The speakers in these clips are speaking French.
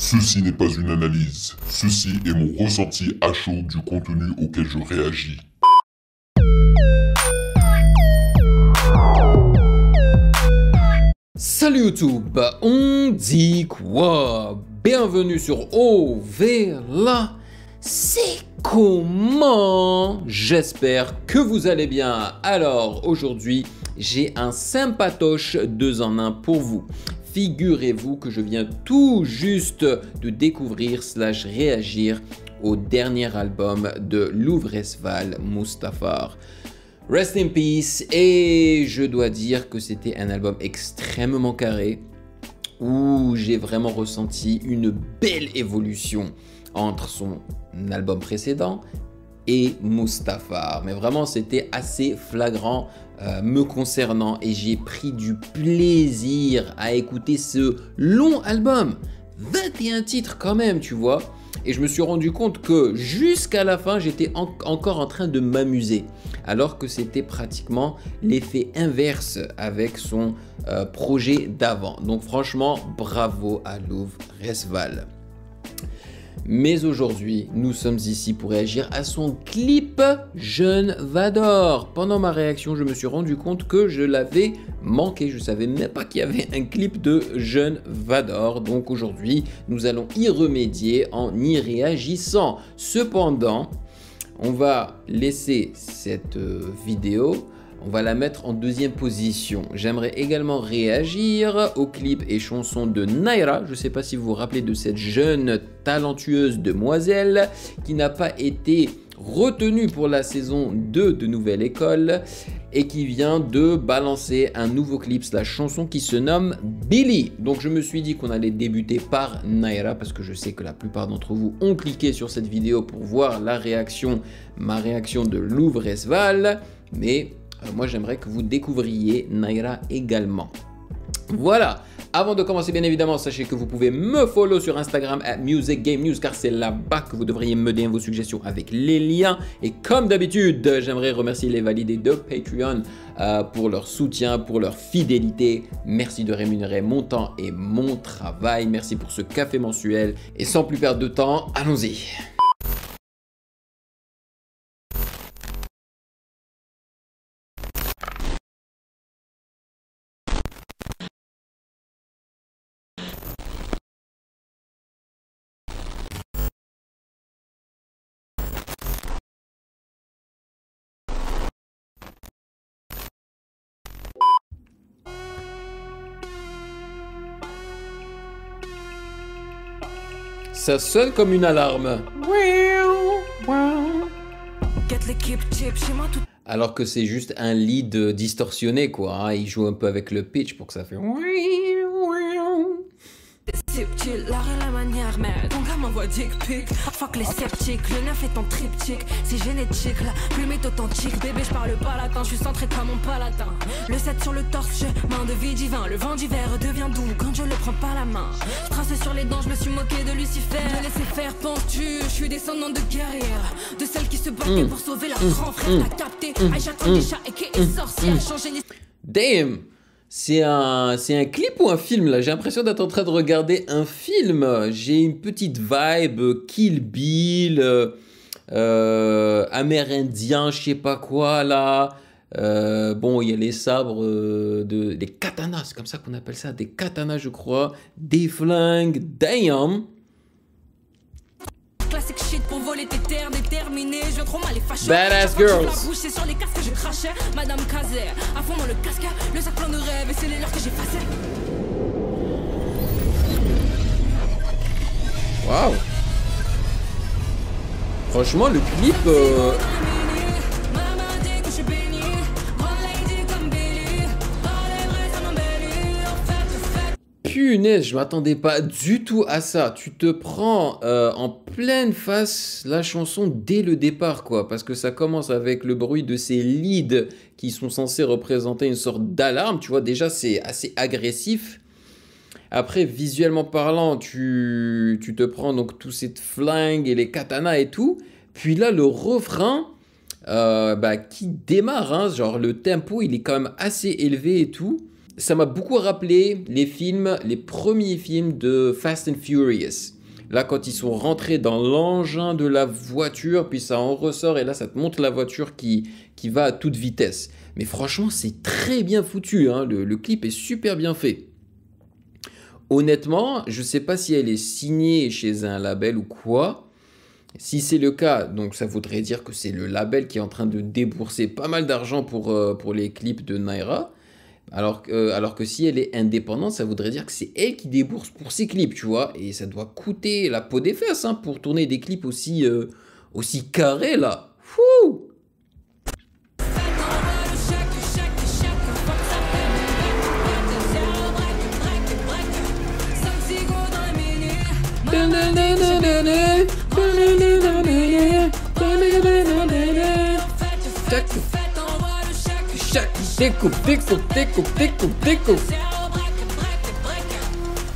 Ceci n'est pas une analyse, ceci est mon ressenti à chaud du contenu auquel je réagis. Salut YouTube, on dit quoi? Bienvenue sur OVLA. C'est comment? J'espère que vous allez bien. Alors aujourd'hui, j'ai un sympatoche 2 en 1 pour vous. Figurez-vous que je viens tout juste de découvrir / réagir au dernier album de Louvain-la-Neuve, Mustafar. Rest in peace, et je dois dire que c'était un album extrêmement carré où j'ai vraiment ressenti une belle évolution entre son album précédent et Mustafar. Mais vraiment, c'était assez flagrant me concernant et j'ai pris du plaisir à écouter ce long album. 21 titres quand même, tu vois. Et je me suis rendu compte que jusqu'à la fin, j'étais encore en train de m'amuser. Alors que c'était pratiquement l'effet inverse avec son projet d'avant. Donc franchement, bravo à Louvain-la-Neuve. Mais aujourd'hui, nous sommes ici pour réagir à son clip Jeune Vador. Pendant ma réaction, je me suis rendu compte que je l'avais manqué. Je ne savais même pas qu'il y avait un clip de Jeune Vador. Donc aujourd'hui, nous allons y remédier en y réagissant. Cependant, on va laisser cette vidéo. On va la mettre en deuxième position. J'aimerais également réagir au clip et chanson de Naira. Je ne sais pas si vous vous rappelez de cette jeune talentueuse demoiselle qui n'a pas été retenue pour la saison 2 de Nouvelle École et qui vient de balancer un nouveau clip / chanson qui se nomme Billy. Donc je me suis dit qu'on allait débuter par Naira parce que je sais que la plupart d'entre vous ont cliqué sur cette vidéo pour voir ma réaction de Louvain-la-Neuve. Mais moi, j'aimerais que vous découvriez Naira également. Voilà. Avant de commencer, bien évidemment, sachez que vous pouvez me follow sur Instagram @musicgamenews car c'est là-bas que vous devriez me donner vos suggestions avec les liens. Et comme d'habitude, j'aimerais remercier les validés de Patreon pour leur soutien, pour leur fidélité. Merci de rémunérer mon temps et mon travail. Merci pour ce café mensuel. Et sans plus perdre de temps, allons-y. Ça sonne comme une alarme. Alors que c'est juste un lead distorsionné, quoi. Hein. Il joue un peu avec le pitch pour que ça fait... Chill, l'art et la manière, mais ton gars m'envoie dick pic. Fuck les sceptiques, le neuf est en triptyque. C'est génétique, la plume est authentique. Bébé, je parle pas latin, je suis centré comme mon palatin. Le 7 sur le torse, j'ai main de vie divin. Le vent d'hiver devient doux quand je le prends pas la main. Je trace sur les dents, je me suis moqué de Lucifer. Me laisser faire, penses-tu? Je suis descendant de guerrière, de celles qui se battaient pour sauver leur grand frère. T'as capté, Aïcha Tandisha et qui est sorcière. Changer les... Damn! C'est un clip ou un film là? J'ai l'impression d'être en train de regarder un film. J'ai une petite vibe Kill Bill, amérindien, je sais pas quoi là. Bon, il y a les sabres, des katanas, c'est comme ça qu'on appelle ça, des katanas je crois, des flingues, damn. Classic shit pour voler tes terres déterminées. Je viens trop mal les fâcher. Badass girls. C'est sur les casques que je crachais. Madame Kazer, à fond dans le casque. Le sac plein de rêves et c'est les leurs que j'ai passés. Waouh. Franchement, le clip... Punaise, je m'attendais pas du tout à ça. Tu te prends en pleine face la chanson dès le départ, quoi. Parce que ça commence avec le bruit de ces leads qui sont censés représenter une sorte d'alarme. Tu vois, déjà, c'est assez agressif. Après, visuellement parlant, tu te prends donc tous ces flingues et les katanas et tout. Puis là, le refrain qui démarre, hein, genre le tempo, il est quand même assez élevé et tout. ça m'a beaucoup rappelé les premiers films de Fast and Furious. Là, quand ils sont rentrés dans l'engin de la voiture, puis ça en ressort, et là, ça te montre la voiture qui va à toute vitesse. Mais franchement, c'est très bien foutu, hein. Le clip est super bien fait. Honnêtement, je ne sais pas si elle est signée chez un label ou quoi. Si c'est le cas, donc ça voudrait dire que c'est le label qui est en train de débourser pas mal d'argent pour les clips de Naira. Alors que si elle est indépendante, ça voudrait dire que c'est elle qui débourse pour ses clips, tu vois. Et ça doit coûter la peau des fesses, hein, pour tourner des clips aussi carrés, là. Fouh!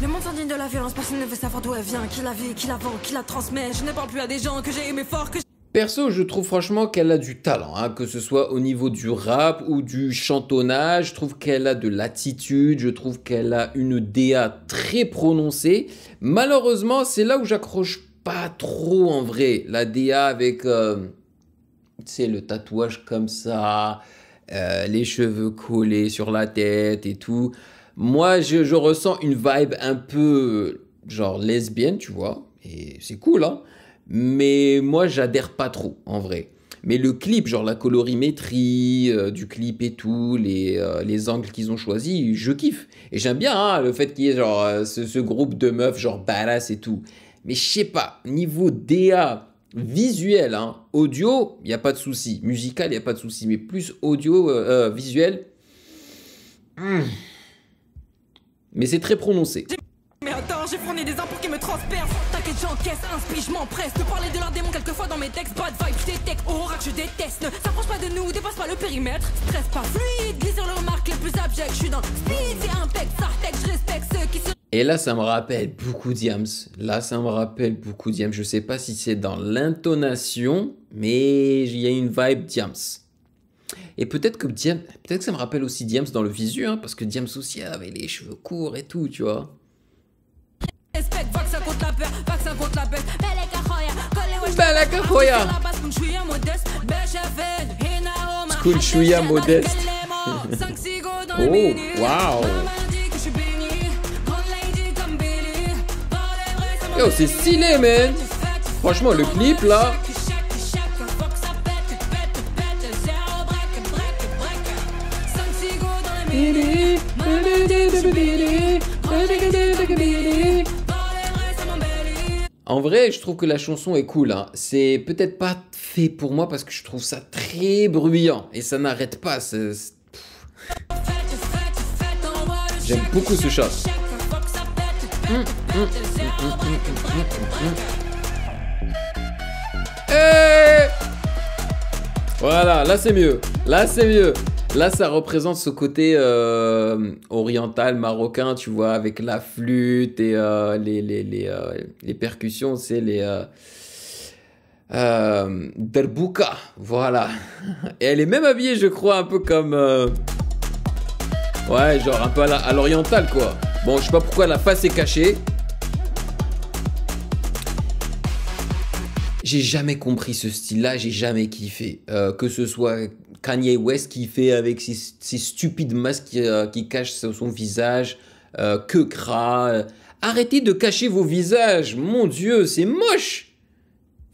Le monde s'indigne de la violence, personne ne veut savoir d'où elle vient, qui la vit, qui la vend, qui la transmet. Je ne parle plus à des gens que j'ai aimé fort, que Perso, je trouve franchement qu'elle a du talent, hein, que ce soit au niveau du rap ou du chantonnage. Je trouve qu'elle a de l'attitude, je trouve qu'elle a une DA très prononcée. Malheureusement, c'est là où j'accroche pas trop en vrai. La DA avec, tu sais, le tatouage comme ça, les cheveux collés sur la tête et tout. Moi, je ressens une vibe un peu genre lesbienne, tu vois, et c'est cool, hein. Mais moi, j'adhère pas trop, en vrai. Mais le clip, genre la colorimétrie du clip et tout, les angles qu'ils ont choisis, je kiffe. Et j'aime bien, hein, le fait qu'il y ait genre ce groupe de meufs genre badass et tout. Mais je sais pas, niveau DA visuel, hein, audio, il n'y a pas de souci. Musical, il n'y a pas de souci. Mais plus audio, visuel, mais c'est très prononcé. Mais attends, j'ai fourni des impôts qui me transpercent. T'inquiète, j'encaisse, inspire, je m'empresse de parler de leurs démons quelquefois dans mes textes. Bad vibes, je détecte, aura que je déteste. Ne s'approche pas de nous, dépasse pas le périmètre. Stress pas fluide, glisse sur les remarques les plus abjectes. Je suis dans le speed, c'est impec, sartec, je respecte ceux qui se... Et là, ça me rappelle beaucoup Diams. Là, ça me rappelle beaucoup Diams. Je sais pas si c'est dans l'intonation, mais il y a une vibe Diams. Et peut-être que ça me rappelle aussi Diams dans le visu, hein, parce que Diams aussi avait les cheveux courts et tout, tu vois. Respecte, vaccin contre la peur, vaccin contre la peste. Beleka Hoya. School Chouya modeste. Oh, waouh. Yo, c'est stylé, man. Franchement, le clip, là. En vrai, je trouve que la chanson est cool, hein. C'est peut-être pas fait pour moi parce que je trouve ça très bruyant et ça n'arrête pas. J'aime beaucoup ce chat. Voilà, là c'est mieux. Là c'est mieux. Là, ça représente ce côté oriental, marocain, tu vois, avec la flûte et les percussions, c'est les derbouka, voilà. Et elle est même habillée, je crois, un peu comme... ouais, genre un peu à l'oriental, quoi. Bon, je sais pas pourquoi la face est cachée. J'ai jamais compris ce style-là, j'ai jamais kiffé. Que ce soit Kanye West qui fait avec ses stupides masques qui cachent son visage, que Kra. Arrêtez de cacher vos visages, mon Dieu, c'est moche.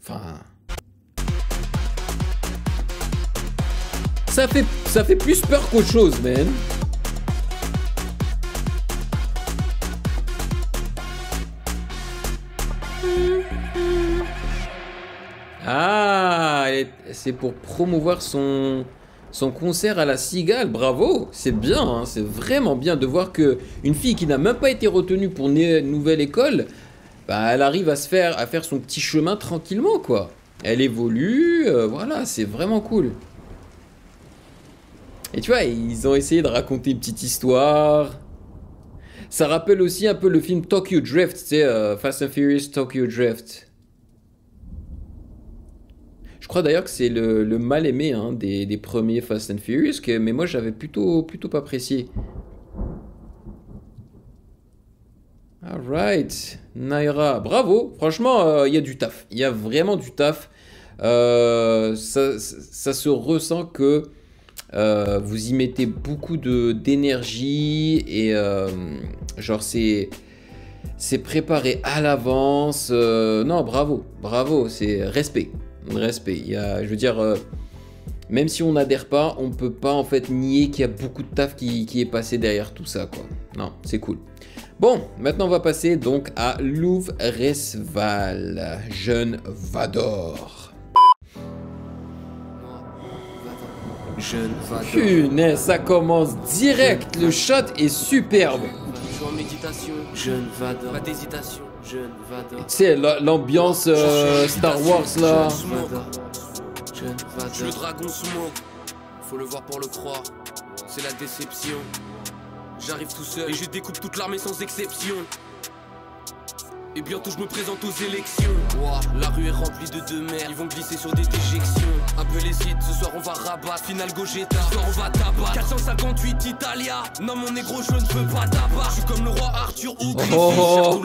Enfin... Ça fait plus peur qu'autre chose, man. Ah, c'est pour promouvoir son concert à la Cigale. Bravo, c'est bien, hein, c'est vraiment bien de voir que une fille qui n'a même pas été retenue pour une nouvelle école, bah, elle arrive à faire son petit chemin tranquillement, quoi. Elle évolue, voilà, c'est vraiment cool. Et tu vois, ils ont essayé de raconter une petite histoire. Ça rappelle aussi un peu le film Tokyo Drift, tu sais, Fast and Furious Tokyo Drift. Je crois d'ailleurs que c'est le mal aimé, hein, des premiers Fast and Furious, mais moi j'avais plutôt pas apprécié. Alright, Naira, bravo. Franchement, il y a du taf. Il y a vraiment du taf. Ça se ressent que vous y mettez beaucoup d'énergie et genre c'est préparé à l'avance. Non, bravo, bravo, c'est respect. Il y a, je veux dire, même si on n'adhère pas, on peut pas en fait nier qu'il y a beaucoup de taf qui est passé derrière tout ça, quoi. Non, c'est cool. Bon, maintenant on va passer donc à Louv-Resval, jeune Vador. Jeune Vador. Punaise, ça commence direct, le shot est superbe. Je suis en méditation, jeune Vador. Pas d'hésitation, jeune Vador. Tu sais, l'ambiance Star Wars là. Jeune Vador. Je suis le dragon smoke, faut le voir pour le croire. C'est la déception. J'arrive tout seul et je découpe toute l'armée sans exception. Et bientôt je me présente aux élections. Wow, la rue est remplie de merde. Ils vont glisser sur des déjections. Un peu les sites, ce soir on va rabattre. Final Gogeta, ce soir on va tabac. 458 Italia. Non mon négro je ne veux pas tabac. Je suis comme le roi Arthur ou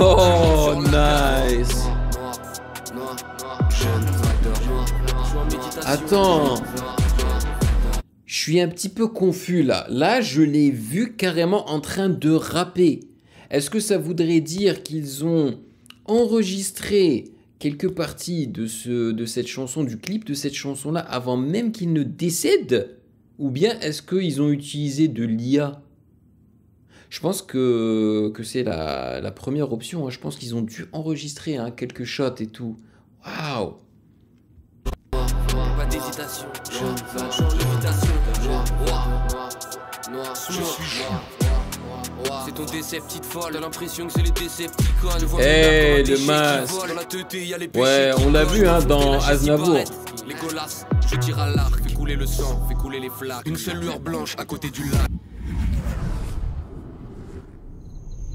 Oh, nice. Attends. Je suis un petit peu confus là. Là, je l'ai vu carrément en train de rapper. Est-ce que ça voudrait dire qu'ils ont enregistré quelques parties de cette chanson, du clip de cette chanson-là, avant même qu'il ne décède? Ou bien est-ce qu'ils ont utilisé de l'IA? Je pense que c'est la première option. Hein. Je pense qu'ils ont dû enregistrer quelques shots et tout. Waouh! Pas d'hésitation, c'est ton déceptif folle, t'as l'impression que c'est les Decepticons. Eh, le masque. Ouais, on l'a vu dans Aznavour. Les golasses, je tire à l'arc, fais couler le sang, fais couler les flaques. Une seule lueur blanche à côté du lac.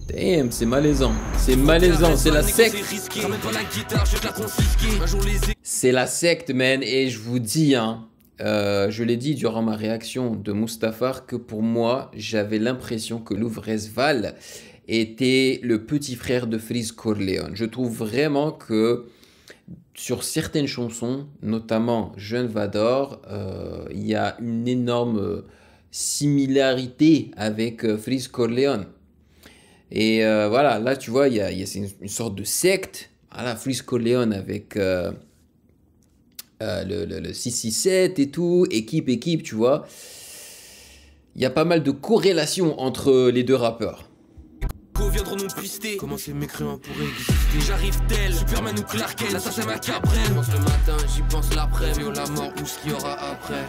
Damn, c'est malaisant. C'est malaisant, c'est la secte. C'est la secte, man. Et je vous dis, je l'ai dit durant ma réaction de Mustafar, que pour moi, j'avais l'impression que Louv-Resval était le petit frère de Freeze Corleone. Je trouve vraiment que sur certaines chansons, notamment Jeune Vador, il y a une énorme similarité avec Freeze Corleone. Et voilà, là tu vois, il y a une sorte de secte. Voilà, Freeze Corleone avec le 667 et tout, équipe, tu vois. Il y a pas mal de corrélations entre les deux rappeurs. Viendront nous pister. Comment ces mécréants pourraient exister? J'arrive tel, Superman ou Clark Kent, l'assassin Macabrel. Je pense le matin, j'y pense l'après. Mais la mort ou ce qu'il y aura après.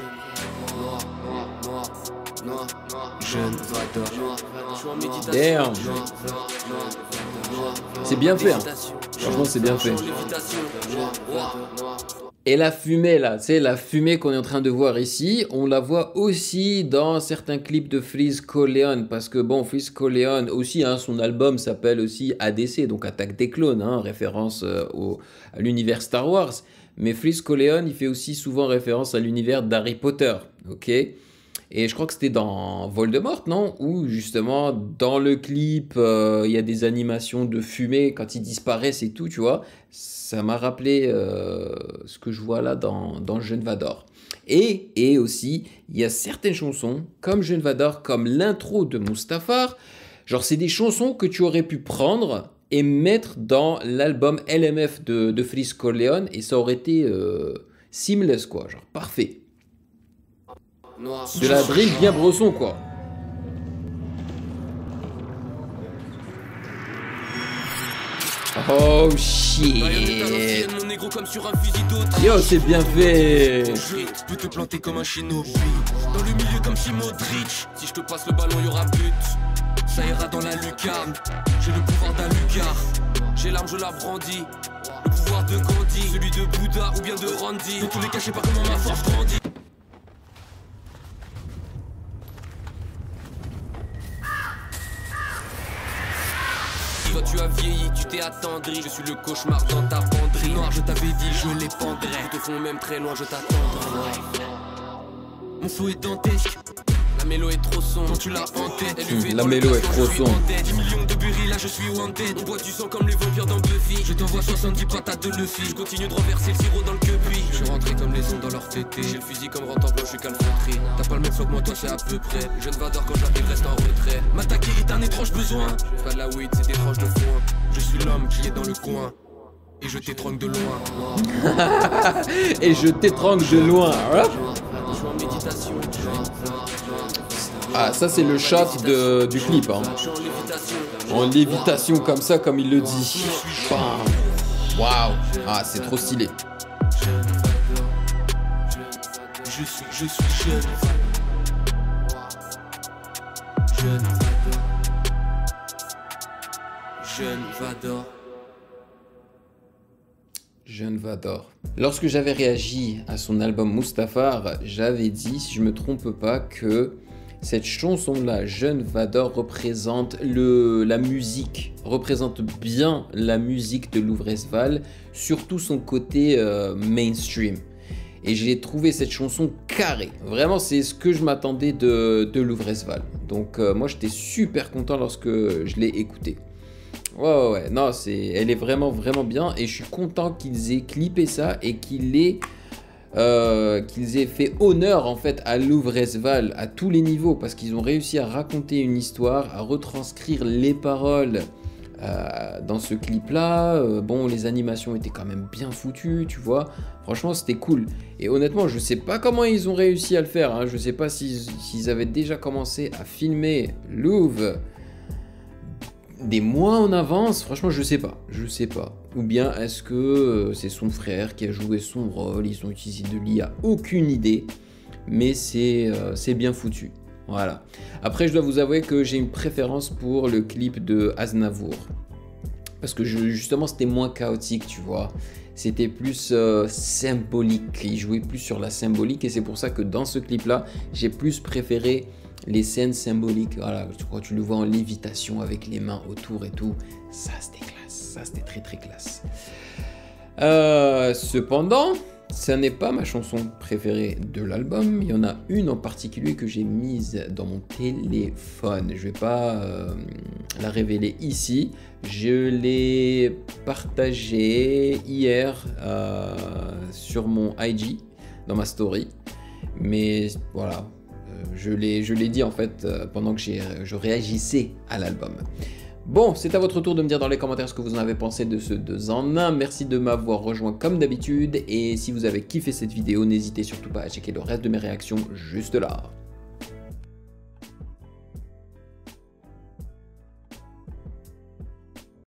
Noir, jeune Vador. Je suis en méditation. Damn. C'est bien fait. Franchement, c'est bien fait. Et la fumée là, tu sais, la fumée qu'on est en train de voir ici, on la voit aussi dans certains clips de Freeze Corleone. Parce que bon, Freeze Corleone aussi, son album s'appelle aussi ADC, donc Attaque des clones, référence à l'univers Star Wars. Mais Freeze Corleone, il fait aussi souvent référence à l'univers d'Harry Potter, ok? Et je crois que c'était dans Voldemort, non? Où justement, dans le clip, il y a des animations de fumée quand ils disparaissent et tout, tu vois. Ça m'a rappelé ce que je vois là dans Jeune Vador. Et aussi, il y a certaines chansons, comme Jeune Vador, comme l'intro de Mustafar. Genre, c'est des chansons que tu aurais pu prendre et mettre dans l'album LMF de Freeze Corleone. Et ça aurait été seamless, quoi. Genre, parfait. De la drill bien brosson, quoi. Oh shit. Yo, c'est bien fait. Je peux te planter comme un shinobi. Dans le milieu comme Modric. Si je te passe le ballon, y'aura but. Ça ira dans la lucarne. J'ai le pouvoir d'un lucard. J'ai l'arme, je la brandis. Le pouvoir de Gandhi, celui de Bouddha ou bien de Randy. Dans tous les cas, je sais pas comment ma force grandit. Toi tu as vieilli, tu t'es attendri. Je suis le cauchemar dans ta penderie. Noir, je t'avais dit, je les pendrai. Ils te font même très loin, je t'attendrai. Mon flow est dantesque. La mélo est trop sombre, quand tu l'as en tête. La mélo est trop sombre. 10 millions de burry, là je suis wanted. On boit du sang comme les vampires dans Buffy. Je t'envoie 70 patates de Luffy. Je continue de renverser le sirop dans le queupie. Je suis rentré comme les ondes dans leur tété. J'ai le fusil comme rentre blanc, je suis calfeutré. T'as pas le même flow que moi, toi c'est à peu près. Jeune vador quand j'appelle reste en retrait. M'attaquer est un étrange besoin. C'est pas de la weed, c'est des tranches de foin. Je suis l'homme qui est dans le coin. Et je t'étrangle de loin. Et je t'étrangle de loin. Je suis en méditation. Ah, ça c'est le shot du clip. Hein. Je suis en lévitation. En lévitation comme ça, comme il le dit. Bam. Waouh. Ah, c'est trop stylé. Je suis jeune. Jeune Vador. Jeune Vador. Lorsque j'avais réagi à son album Mustafar, j'avais dit, si je me trompe pas, que cette chanson-là, Jeune Vador, représente la musique, représente bien la musique de Louvrezval, surtout son côté mainstream. Et j'ai trouvé cette chanson carrée. Vraiment, c'est ce que je m'attendais de Louvrezval. Donc moi, j'étais super content lorsque je l'ai écoutée. Ouais, non, elle est vraiment bien. Et je suis content qu'ils aient clippé ça et qu'ils aient fait honneur en fait à Louvrezval à tous les niveaux. Parce qu'ils ont réussi à raconter une histoire, à retranscrire les paroles dans ce clip-là. Bon, les animations étaient quand même bien foutues, tu vois. Franchement, c'était cool. Et honnêtement, je sais pas comment ils ont réussi à le faire. Hein. Je sais pas s'ils avaient déjà commencé à filmer Louvre des mois en avance. Franchement, je sais pas. Ou bien est-ce que c'est son frère qui a joué son rôle, ils ont utilisé de l'IA, aucune idée. Mais c'est bien foutu. Voilà. Après, je dois vous avouer que j'ai une préférence pour le clip de Aznavour. Parce que justement, c'était moins chaotique, tu vois. C'était plus symbolique. Il jouait plus sur la symbolique. Et c'est pour ça que dans ce clip-là, j'ai plus préféré les scènes symboliques. Voilà, quand tu le vois en lévitation avec les mains autour et tout. Ça, c'était classe. Ça, c'était très classe. Cependant, ça n'est pas ma chanson préférée de l'album. Il y en a une en particulier que j'ai mise dans mon téléphone. Je vais pas la révéler ici. Je l'ai partagée hier sur mon IG, dans ma story. Mais voilà, je l'ai dit en fait pendant que je réagissais à l'album. Bon, c'est à votre tour de me dire dans les commentaires ce que vous en avez pensé de ce 2 en 1. Merci de m'avoir rejoint comme d'habitude. Et si vous avez kiffé cette vidéo, n'hésitez surtout pas à checker le reste de mes réactions juste là.